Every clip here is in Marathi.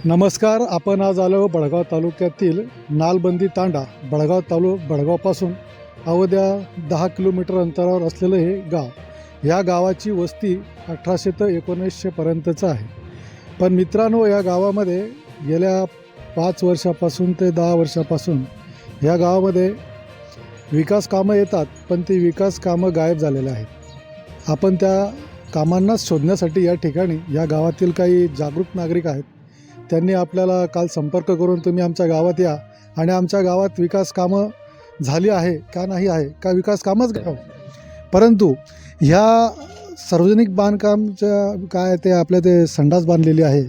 नमस्कार. आपण आज आलो बडगाव तालुक्यातील नालबंदी तांडा. बडगावपासून अवघ्या 10 किलोमीटर अंतरावर असलेलं हे गाव. या गावाची वस्ती 1800 ते 1900 पर्यंतचं आहे. पण मित्रांनो, या गावामध्ये गेल्या 5 वर्षापासून ते 10 वर्षापासून या गावामध्ये विकास कामं येतात, पण ती विकास कामं गायब झालेले आहेत. आपण त्या कामांना शोधण्यासाठी या ठिकाणी या गावातील काही जागरूक नागरिक आहेत. त्यांनी आपल्याला काल संपर्क करून तुम्ही आमच्या गावात या आणि आमच्या गावात विकास कामं झाली आहे का नाही आहे का विकास कामच घ्यावं. परंतु ह्या सार्वजनिक बांधकामच्या काय ते आपल्या ते संडास बांधलेली आहे,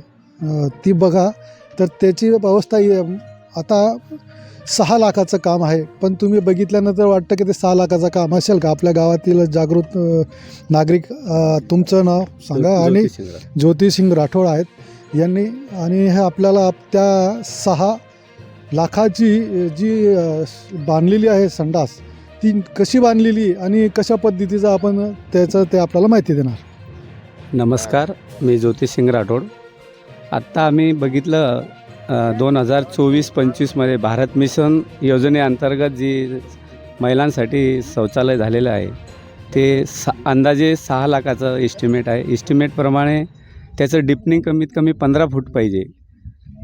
ती बघा तर त्याची अवस्था आता 6 लाखाचं काम आहे. पण तुम्ही बघितल्यानंतर वाटतं की ते 6 लाखाचं काम असेल का. आपल्या गावातील जागृत नागरिक, तुमचं नाव सांगा. आणि ज्योतिसिंग राठोड आहेत यांनी, आणि हे आपल्याला त्या 6 लाखाची जी बांधलेली आहे संडास, ती कशी बांधलेली आणि कशा पद्धतीचं आपण त्याचं ते आपल्याला माहिती देणार. नमस्कार, मी ज्योतिसिंग राठोड. आत्ता आम्ही बघितलं 2024-25मध्ये भारत मिशन योजनेअंतर्गत जी महिलांसाठी शौचालय झालेलं आहे ते अंदाजे 6 लाखाचं इस्टिमेट आहे. इस्टिमेटप्रमाणे त्याचं डिपनिंग कमीत कमी 15 फूट पाहिजे.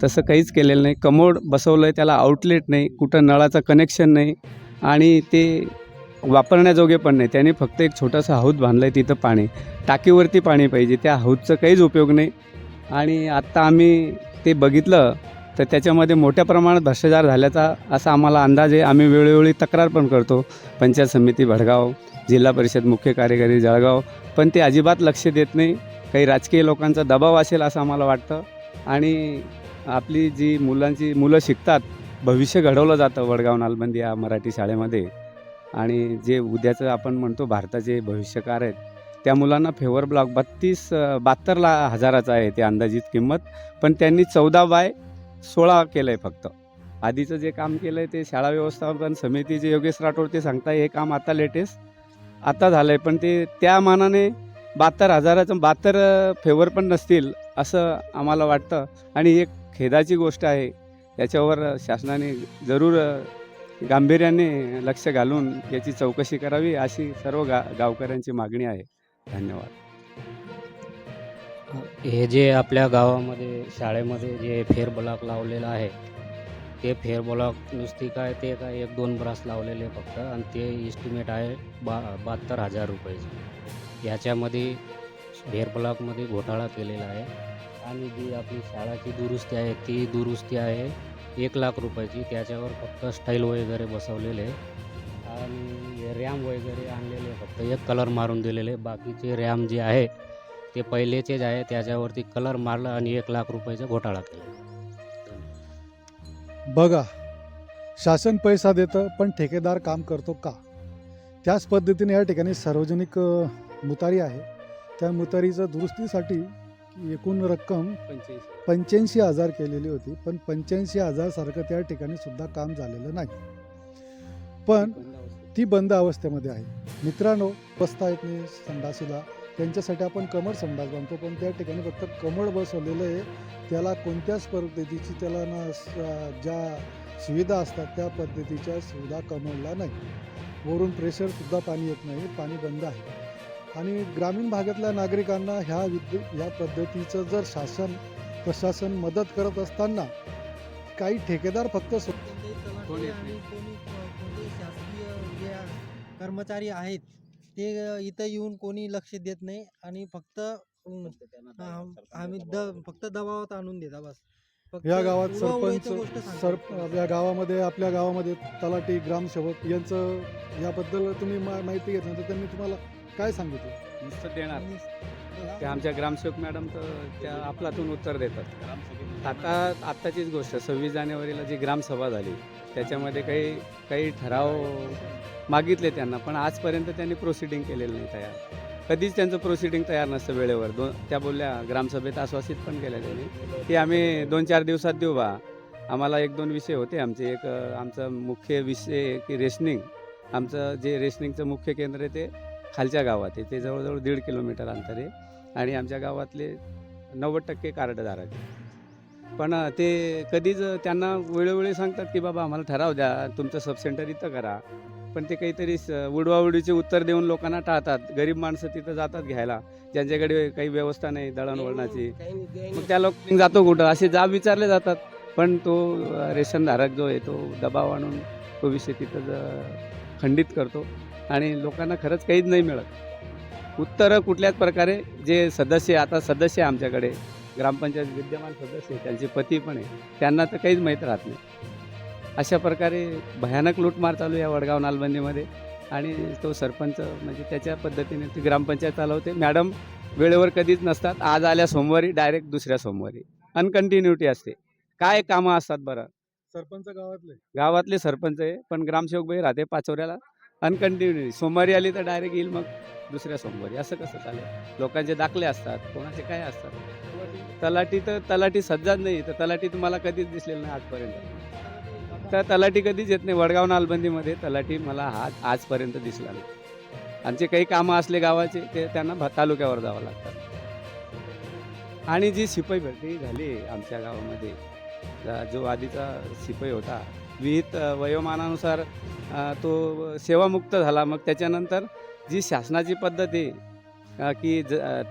तसं काहीच केलेलं नाही. कमोड बसवलं आहे, त्याला आउटलेट नाही, कुठं नळाचं कनेक्शन नाही आणि ते वापरण्याजोगे पण नाही. त्याने फक्त एक छोटंसं हौद बांधलं आहे, तिथं पाणी टाकीवरती पाणी पाहिजे. त्या हौदचं काहीच उपयोग नाही. आणि आत्ता आम्ही ते बघितलं तर त्याच्यामध्ये मोठ्या प्रमाणात भ्रष्टाचार झाल्याचा असा आम्हाला अंदाज आहे. आम्ही वेळोवेळी तक्रार पण करतो, पंचायत समिती भडगाव, जिल्हा परिषद मुख्य कार्यकारी जळगाव, पण ते अजिबात लक्ष देत नाही. काही राजकीय लोकांचा दबाव असेल असं आम्हाला वाटतं. आणि आपली जी मुलं शिकतात, भविष्य घडवलं जातं वडगाव नालबंदी या मराठी शाळेमध्ये. आणि जे उद्याचं आपण म्हणतो भारताचे भविष्यकार आहेत, त्या मुलांना फेवर ब्लॉक 72 हजाराचं आहे ते अंदाजित किंमत. पण त्यांनी 14/16 केलं आहे फक्त. आधीचं जे काम केलं आहे ते शाळा व्यवस्थापन समितीचे योगेश राठोड ते सांगताय हे काम आता लेटेस्ट आता झालं आहे. पण ते त्या मानाने 72,000चं 72 फेवर पण नसतील असं आम्हाला वाटतं. आणि एक खेदाची गोष्ट आहे, याच्यावर शासनाने जरूर गांभीर्याने लक्ष घालून याची चौकशी करावी अशी सर्व गावकऱ्यांची मागणी आहे. धन्यवाद. हे जे आपल्या गावामध्ये शाळेमध्ये जे फेरब्लॉक लावलेलं आहे, ते फेरब्लॉक नुसती काय ते काय 1-2 ब्रास लावलेले फक्त, आणि ते इस्टिमेट आहे 72,000 रुपयाचे. याच्यामध्ये फेरब्लॉकमध्ये घोटाळा केलेला आहे. आणि जी आपली शाळाची दुरुस्ती आहे ती दुरुस्ती आहे 1 लाख रुपयाची. त्याच्यावर फक्त स्टाईल वगैरे बसवलेले आणि रॅम वगैरे आणलेले, फक्त एक कलर मारून दिलेले. बाकीचे रॅम जे आहे ते पहिलेचेच आहे, त्याच्यावरती कलर मारला आणि 1 लाख रुपयाचा घोटाळा केला. बघा, शासन पैसा देतं पण ठेकेदार काम करतो का. त्याच पद्धतीने या ठिकाणी सार्वजनिक मुतारी आहे. त्या मुतारीचं दुरुस्तीसाठी एकूण रक्कम 85,000 केलेली होती. पण 85,000 सारखं त्या ठिकाणी सुद्धा काम झालेलं नाही. पण ती बंद अवस्थेमध्ये आहे. मित्रांनो, बसता येत नाही संडासीला, त्यांच्यासाठी आपण कमळ संडास बांधतो. पण त्या ठिकाणी फक्त कमळ बसवलेलं आहे. त्याला कोणत्याच पद्धतीची त्याला ज्या सुविधा असतात त्या पद्धतीच्या सुविधा कमळला नाही. वरून प्रेशरसुद्धा पाणी येत नाही, पाणी बंद आहे. आणि ग्रामीण भागातल्या नागरिकांना ह्या पद्धतीचं जर शासन प्रशासन मदत करत असताना काही ठेकेदार फक्त कोणी शासकीय जे कर्मचारी आहेत ते इथं येऊन कोणी लक्ष देत नाही आणि फक्त फक्त दबावात आणून देता बस. या गावात या गावामध्ये आपल्या गावामध्ये तलाठी ग्रामसेवक यांचं याबद्दल तुम्ही माहिती घेतली तर त्यांनी तुम्हाला काय सांगितलं. नुसतं देणार ते आमच्या ग्रामसेवक मॅडम तर त्या आपलातून उत्तर देतात. आत्ताचीच गोष्ट 26 जानेवारीला जी ग्रामसभा झाली त्याच्यामध्ये काही ठराव मागितले त्यांना, पण आजपर्यंत त्यांनी प्रोसिडिंग केलेलं नाही तयार. कधीच त्यांचं प्रोसिडिंग तयार नसतं वेळेवर. त्या बोलल्या ग्रामसभेत आश्वासित पण केलं त्यांनी की आम्ही 2-4 दिवसात देऊ बा. आम्हाला 1-2 विषय होते आमचे. एक आमचा मुख्य विषय की रेशनिंग, आमचं जे रेशनिंगचं मुख्य केंद्र आहे ते खालच्या गावात आहे, ते जवळजवळ 1.5 किलोमीटर अंतर आहे. आणि आमच्या गावातले 90% कार्डधारक आहे. पण ते कधीच त्यांना वेळोवेळी सांगतात की बाबा आम्हाला ठराव द्या, तुमचं सबसेंटर इथं करा. पण ते काहीतरी उडवाउडीचे उत्तर देऊन लोकांना टाळतात. गरीब माणसं तिथं जातात घ्यायला, ज्यांच्याकडे काही व्यवस्था नाही दळणवळणाची. मग त्या लोकांनी जातो कुठं असे जाब विचारले जातात. पण तो रेशनधारक जो आहे तो दबाव आणून तो विषय तिथं खंडित करतो आणि लोकांना खरंच काहीच नाही मिळत. उत्तरं कुठल्याच प्रकारे जे सदस्य आता सदस्य आमच्याकडे ग्रामपंचायत विद्यमान सदस्य आहे, त्यांचे पती पण आहे, त्यांना तर काहीच माहीत राहत नाही. अशा प्रकारे भयानक लूटमार चालू आहे या वडगाव नालबंदीमध्ये. आणि तो सरपंच म्हणजे त्याच्या पद्धतीने ती ग्रामपंचायत चालवते. मॅडम वेळेवर कधीच नसतात. आज आल्या सोमवारी डायरेक्ट दुसऱ्या सोमवारी अनकंटिन्युटी असते. काय कामं असतात बरं. सरपंच गावातले सरपंच आहे, पण ग्रामसेवक बाई राहते पाचोऱ्याला. अनकंटिन्युटी सोमवारी आली तर डायरेक्ट येईल मग दुसऱ्या सोमवारी. असं कसं चालेल. लोकांचे दाखले असतात, कोणाचे काय असतात. तलाठी सज्जाच नाही, तर तलाठी तुम्हाला कधीच दिसलेलं नाही आजपर्यंत. तर तलाठी कधीच येत नाही. वडगाव नालबंदीमध्ये तलाठी मला आजपर्यंत दिसला नाही. आमचे काही कामं असले गावाचे ते त्यांना तालुक्यावर जावं लागतात. आणि जी शिपाई भरती झाली आमच्या गावामध्ये, जो आधीचा शिपाई होता विहित वयोमानानुसार तो सेवामुक्त झाला. मग त्याच्यानंतर जी शासनाची पद्धत आहे की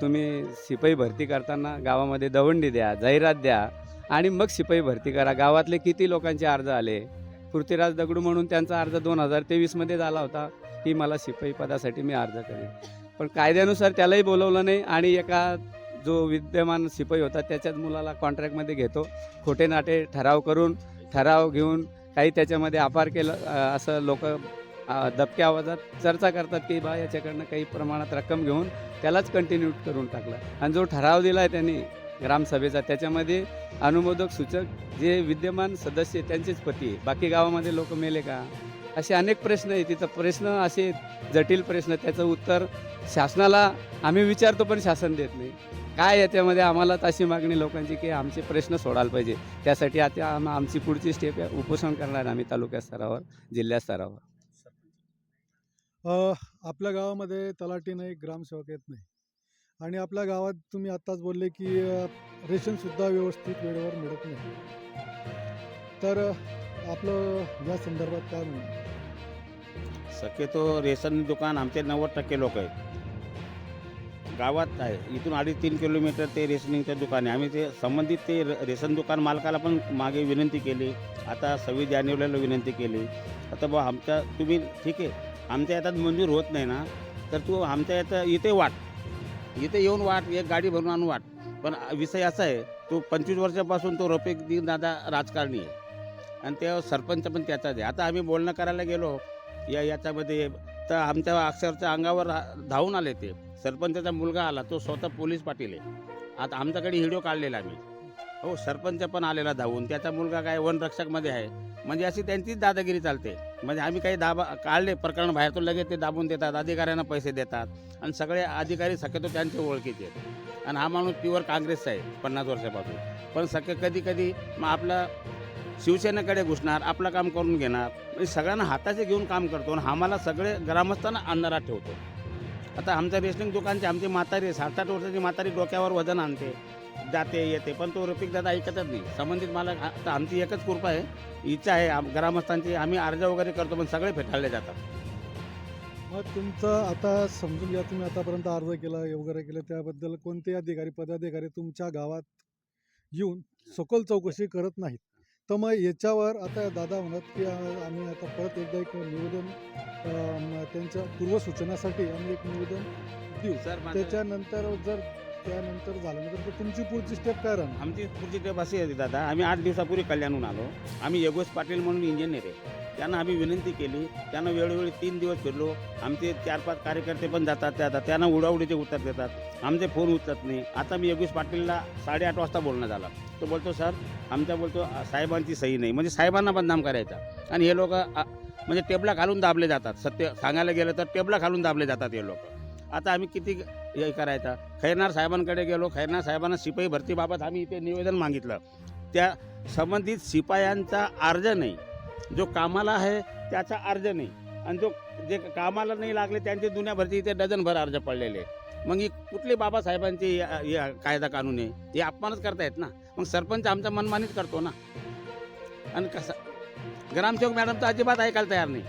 तुम्ही शिपाई भरती करताना गावामध्ये दवंडी द्या, जाहिरात द्या आणि मग शिपाई भरती करा. गावातले किती लोकांचे अर्ज आले. पृथ्वीराज दगडू म्हणून त्यांचा अर्ज 2023मध्ये झाला होता की मला शिपाई पदासाठी मी अर्ज करेन. पण कायद्यानुसार त्यालाही बोलवलं नाही आणि एका जो विद्यमान शिपाई होता त्याच्याच मुलाला कॉन्ट्रॅक्टमध्ये घेतो. खोटे नाटे ठराव घेऊन काही त्याच्यामध्ये अपार केलं असं लोक दबक्या आवाजात चर्चा करतात की बा याच्याकडनं काही प्रमाणात रक्कम घेऊन त्यालाच कंटिन्यू करून टाकला. आणि जो ठराव दिला आहे त्यांनी ग्रामसभेचा त्याच्यामध्ये अनुमोदक सूचक जे विद्यमान सदस्य त्यांचेच पती आहे. बाकी गावामध्ये लोक मेले का. असे अनेक प्रश्न आहेत. तिथं प्रश्न असे जटिल प्रश्न, त्याचं उत्तर शासनाला आम्ही विचारतो पण शासन देत नाही. काय याच्यामध्ये आम्हाला अशी मागणी लोकांची की आमचे प्रश्न सोडायला पाहिजे. त्यासाठी आता आमची पुढची स्टेप आहे, उपोषण करणार आम्ही तालुका स्तरावर, जिल्हा स्तरावर. आपल्या गावामध्ये तलाठी नाही, ग्रामसेवक येत नाही. आणि आपल्या गावात तुम्ही आत्ताच बोलले की रेशनसुद्धा व्यवस्थित वेळेवर मिळत नाही. तर आपलं या संदर्भात काय म्हणणं आहे? शक्यतो रेशन दुकान आमचे 90% लोक आहेत गावात आहे. इथून 2.5-3 किलोमीटर ते रेशनिंगचं दुकान आहे. आम्ही ते संबंधित ते रेशन दुकान मालकाला पण मागे विनंती केली. आता 26 जानेवारीला विनंती केली. आता बा आमच्या तुम्ही ठीक आहे, आमच्या याच्यात मंजूर होत नाही ना, तर तू आमच्या याचं इथे येऊन वाट, एक गाडी भरून आणून वाट. पण विषय असा आहे, तो 25 वर्षापासून तो रफिक दिन दादा राजकारणी आहे आणि ते सरपंच पण त्याचाच आहे. आता आम्ही बोलणं करायला गेलो याच्यामध्ये तर आमच्या अक्षरच्या अंगावर धावून आले. ते सरपंचाचा मुलगा आला, तो स्वतः पोलीस पाटील आहे. आता आमच्याकडे व्हिडिओ काढलेला आम्ही. हो, सरपंच पण आलेला धावून. त्याचा मुलगा काय वनरक्षकमध्ये आहे. म्हणजे अशी त्यांचीच दादागिरी चालते. म्हणजे आम्ही काही काढले प्रकरण बाहेर, तो लगेच ते दाबून देतात, अधिकाऱ्यांना पैसे देतात आणि सगळे अधिकारी शक्यतो त्यांचे ओळखीचे आहेत. आणि हा माणूस प्युअर काँग्रेसचा आहे 50 वर्षापासून. पण कधी कधी मग आपला शिवसेनेकडे घुसणार, आपलं काम करून घेणार. म्हणजे सगळ्यांना हाताचे घेऊन काम करतो आणि आम्हाला सगळे ग्रामस्थांना अंधारात ठेवतो. आता आमच्या रेशनिंग दुकानची आमची म्हातारी 7-8 वर्षाची म्हातारी डोक्यावर वजन आणते, जाते येते, पण तो रफिक दादा ऐकतच नाही. संबंधित मला आता आमची एकच कृपा आहे, इच्छा आहे ग्रामस्थांची. आम्ही अर्ज वगैरे करतो पण सगळे फेटाळले जातात. मग तुमचं आता समजून घ्या, तुम्ही आतापर्यंत अर्ज केला वगैरे केलं, त्याबद्दल कोणते पदाधिकारी तुमच्या गावात येऊन सखोल चौकशी करत नाहीत. तर मग याच्यावर आता दादा म्हणत की आम्ही आता परत एकदा एक निवेदन त्यांच्या पूर्वसूचनासाठी आम्ही एक निवेदन देऊ. त्याच्यानंतर जर त्यानंतर झाल्यानंतर तर तुमची पुढची स्टेप काय राहणार? आमची पुढची स्टेप अशी आहे दादा, आम्ही 8 दिवसापूर्वी कल्याणहून आलो. आम्ही योगेश पाटील म्हणून इंजिनियर आहे, त्यांना आम्ही विनंती केली. त्यांना वेळोवेळी 3 दिवस फिरलो. आमचे 4-5 कार्यकर्ते पण जातात, त्यांना उडाउडीचे उत्तर देतात, आमचे फोन उचलत नाही. आता मी योगेश पाटीलला 8:30 वाजता बोलणं झालं. तो बोलतो सर बोलतो साहेबांची सही नाही, म्हणजे साहेबांना बदनाम करायचा. आणि हे लोक म्हणजे टेबला घालून दाबले जातात. सत्य सांगायला गेलं तर टेबला घालून दाबले जातात हे लोक. आता आम्ही किती हे करायचा. खैरनार साहेबांकडे गेलो. खैरनार साहेबांना शिपाई भरतीबाबत आम्ही इथे निवेदन मागितलं. त्या संबंधित शिपायांचा अर्ज नाही, जो कामाला आहे त्याचा अर्ज नाही, आणि जे कामाला नाही लागले त्यांचे दुनियाभरती इथे डझनभर अर्ज पडलेले. मग ही कुठली बाबासाहेबांची कायदा कानून आहे? हे अपमानच करतायत ना. मग सरपंच आमचा मनमानीच करतो ना. आणि कसं ग्रामसेवक मॅडम तर अजिबात ऐकायला तयार नाही.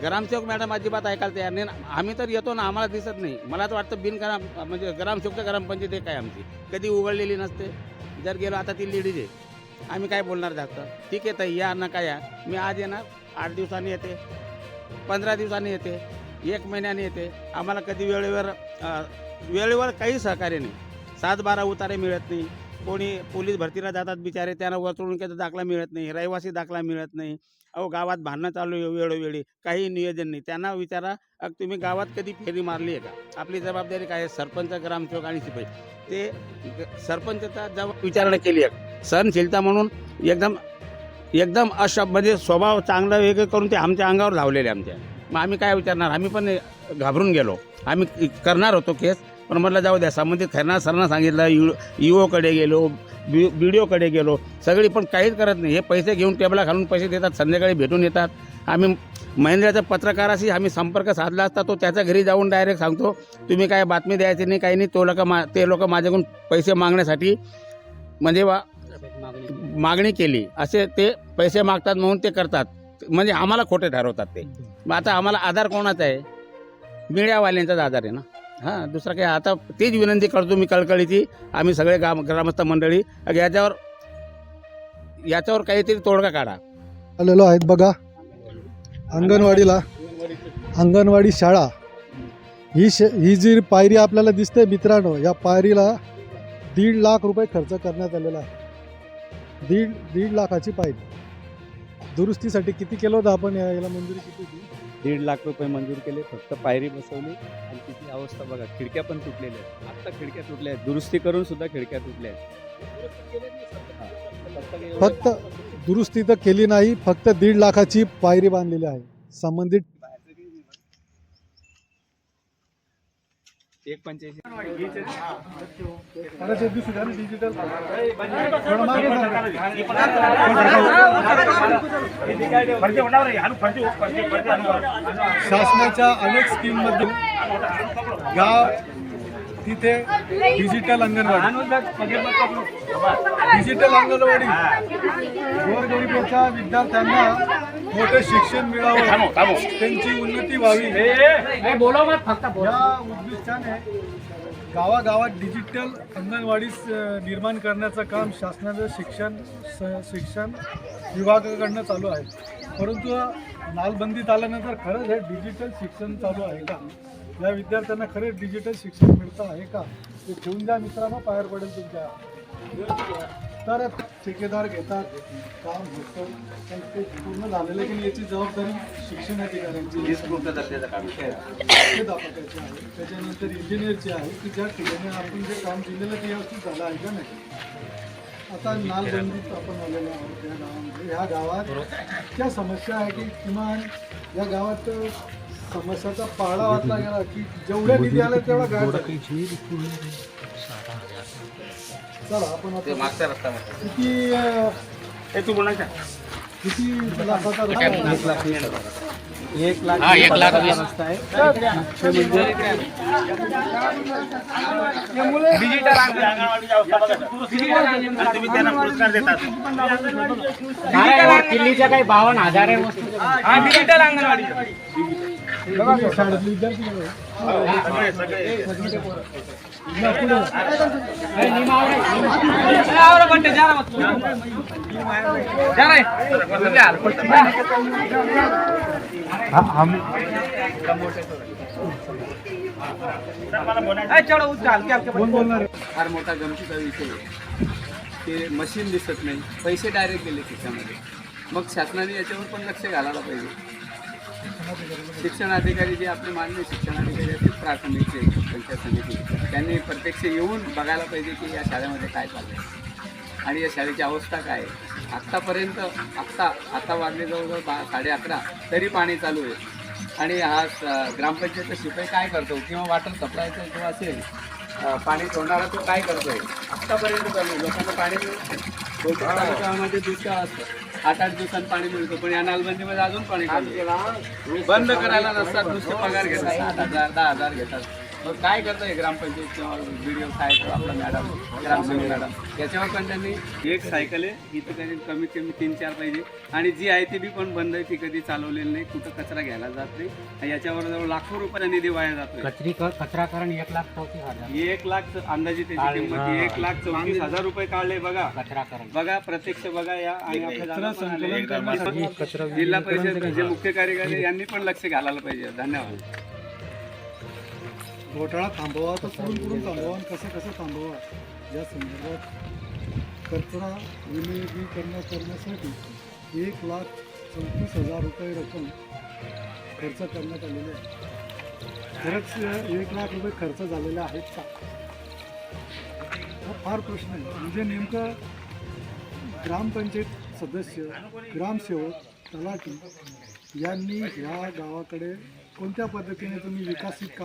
ग्रामसेवक मॅडम अजिबात ऐकायला तयार नाही. आम्ही तर येतो ना, आम्हाला दिसत नाही. मला तर वाटतं बिनग्राम म्हणजे ग्रामसेवक ग्रामपंचायत एक आहे आमची, कधी उघडलेली नसते. जर गेलो आता ती लेडीज आहे, आम्ही काय बोलणार जास्त. ठीक आहे ताई, या नका या, मी आज येणार, 8 दिवसांनी येते, 15 दिवसांनी येते, 1 महिन्याने येते. आम्हाला कधी वेळेवर काही सहकार्य नाही. 7-12 उतारे मिळत नाही. कोणी पोलीस भरतीला जातात बिचारे, त्यांना वर्तणुकीचा दाखला मिळत नाही, रहिवासी दाखला मिळत नाही. अहो गावात भांडणं चालू आहे वेळोवेळी, काही नियोजन नाही. त्यांना विचारा, तुम्ही गावात कधी फेरी मारली आहे का? आपली जबाबदारी काय आहे? सरपंच, ग्रामसेवक आणि शिपाई ते सरपंचचा जबाब विचारणा केली आहे. सहनशीलता म्हणून एकदम म्हणजे स्वभाव चांगला वेगळं करून ते आमच्या अंगावर लावलेले आमच्या. मग आम्ही काय विचारणार? आम्ही पण घाबरून गेलो. आम्ही करणार होतो केस, पण म्हटलं जाऊ द्या. संबंधित खैरनार सरांना सांगितलं, ईओकडे गेलो, BDOकडे गेलो, सगळी पण काहीच करत नाही. हे पैसे घेऊन टेबला घालून पैसे देतात, संध्याकाळी भेटून येतात. आम्ही महिंद्राच्या पत्रकाराशी आम्ही संपर्क साधला असता, तो त्याच्या घरी जाऊन डायरेक्ट सांगतो, तुम्ही काय बातमी द्यायची नाही, काही नाही. ते लोक माझ्याकडून पैसे मागण्यासाठी म्हणजे मागणी केली, असे ते पैसे मागतात म्हणून ते करतात. म्हणजे आम्हाला खोटे ठरवतात ते. मग आता आम्हाला आधार कोणाचा आहे? मीडियावाल्यांचाच आधार आहे ना. हां, दुसरा काय. आता तीच विनंती करतो मी कळकळीची, आम्ही सगळे ग्रामस्थ मंडळी, याच्यावर काहीतरी तोडगा काढा. आलेलो आहेत बघा अंगणवाडी शाळा. ही जी पायरी आपल्याला दिसते मित्रांनो, या पायरीला 1.5 लाख रुपये खर्च करण्यात आलेला आहे. 1.5 लाखाची पायरी. दुरुस्तीसाठी किती केलं होतं आपण? याला मंजुरी किती होती? 1.5 लाख रुपये मंजूर केले. फक्त पायरी बसवली आणि तिची अवस्था बघा, खिडक्या पण तुटलेल्या आहेत. आत्ता खिडक्या तुटल्या आहेत, दुरुस्ती करून सुद्धा खिडक्या तुटल्या आहेत. फक्त दुरुस्ती तर केली नाही, फक्त 1.5 लाखाची पायरी बांधलेली आहे. संबंधित 1.85 शासनाच्या अनेक स्कीममध्ये गाव तिथे डिजिटल अंगणवाडी गोरगरिबाच्या विद्यार्थ्यांना मोठे शिक्षण मिळावं, त्यांची उन्नती व्हावी या उद्दिष्टाने गावागावात डिजिटल अंगणवाडी निर्माण करण्याचं काम शासनाचं शिक्षण विभागाकडनं चालू आहे. परंतु नालबंदीत आल्यानंतर खरंच हे डिजिटल शिक्षण चालू आहे का? या विद्यार्थ्यांना खरंच डिजिटल शिक्षण मिळतं आहे का? ते ठेवून द्या मित्रांनो, बाहेर पडेल तुमच्या. तर ठेकेदार घेतात, काम होतं, पण ते पूर्ण झालेलं की याची जबाबदारी शिक्षण अधिकाऱ्यांची आहे, त्याच्यानंतर इंजिनियरची आहे की ज्या ठिकाणी आपण जे काम दिलेलं ते व्यवस्थित झालं आहे का नाही. आता नालबंदीत आपण आलेलो आहोत या गावामध्ये. ह्या गावात क्या समस्या आहे की किमान या गावात समस्याचा पाळा वाचला गेला की जेवढ्या निधी आला तेवढा गाव. चला आपण आता किती लाखाचा रस्ता? 1 लाख रस्ता आहे. तुम्ही त्यांना पुरस्कार देतात. किल्लीच्या काही 52,000 वस्तू डिजिटल अंगणवाडी शाळेतले विद्यार्थी फार मोठा गमतीचा विषय आहे. ते मशीन दिसत नाही, पैसे डायरेक्ट गेले खिशामध्ये. मग शासनाने याच्यावर पण लक्ष घालायला पाहिजे. शिक्षण अधिकारी जे आपले माननीय शिक्षण अधिकारी आहेत, प्राथमिक पंचायत समिती, त्यांनी प्रत्यक्ष येऊन बघायला पाहिजे की या शाळेमध्ये काय चाललं आहे आणि या शाळेची अवस्था काय आहे. आत्तापर्यंत आता वाजले जवळजवळ 11:30 तरी पाणी चालू आहे. आणि हा ग्रामपंचायतचा शिपाई काय करतो किंवा वॉटर सप्लायचा किंवा असेल पाणी सोडणारा तो काय करतो आहे आत्तापर्यंत चालू आहे. लोकांना पाणी बहुतेक तालुक्यामध्ये दुष्काळ असतं, 8-8 दिवसांनी पाणी मिळतं, पण या नालबंदीमध्ये अजून पाणी बंद करायला नसतात. नुसते पगार घेतात, 7,000 10,000 घेतात. काय करतं हे ग्रामपंचायत किंवा व्हिडिओ साहेब आपला मॅडम ग्रामसेवक मॅडम याच्यावर पण त्यांनी एक सायकल आहे इथं कधी कमीत कमी 3-4 पाहिजे आणि जी आहे ती बी पण बंद आहे, ती कधी चालवलेली नाही, कुठं कचरा घ्यायला जात नाही आणि याच्यावर जवळ लाखो रुपयाचा निधी वाया जातोय. कचराकरण 1,34,000 1 लाख अंदाजे त्याची किंमत 1,34,000 रुपये काढले. बघा कचराकरण बघा प्रत्यक्ष बघा या आणि आपल्या कचरा दादा पण आले. संकलन करण्यासाठी जिल्हा परिषद जे मुख्य कार्यकारी यांनी पण लक्ष घालायला पाहिजे. धन्यवाद. घोटाळा थांबवा तर कुठून थांबवा आणि कसं थांबवा या संदर्भात कचरा विलगीकरण करण्यासाठी 1,34,000 रुपये रक्कम खर्च करण्यात आलेली आहे. खरंच 1 लाख रुपये खर्च झालेले आहेत का? हा फार प्रश्न आहे. म्हणजे नेमकं ग्रामपंचायत सदस्य, ग्रामसेवक, तलाठी यांनी ह्या गावाकडे कोणत्या पद्धतीने तुम्ही विकसित काम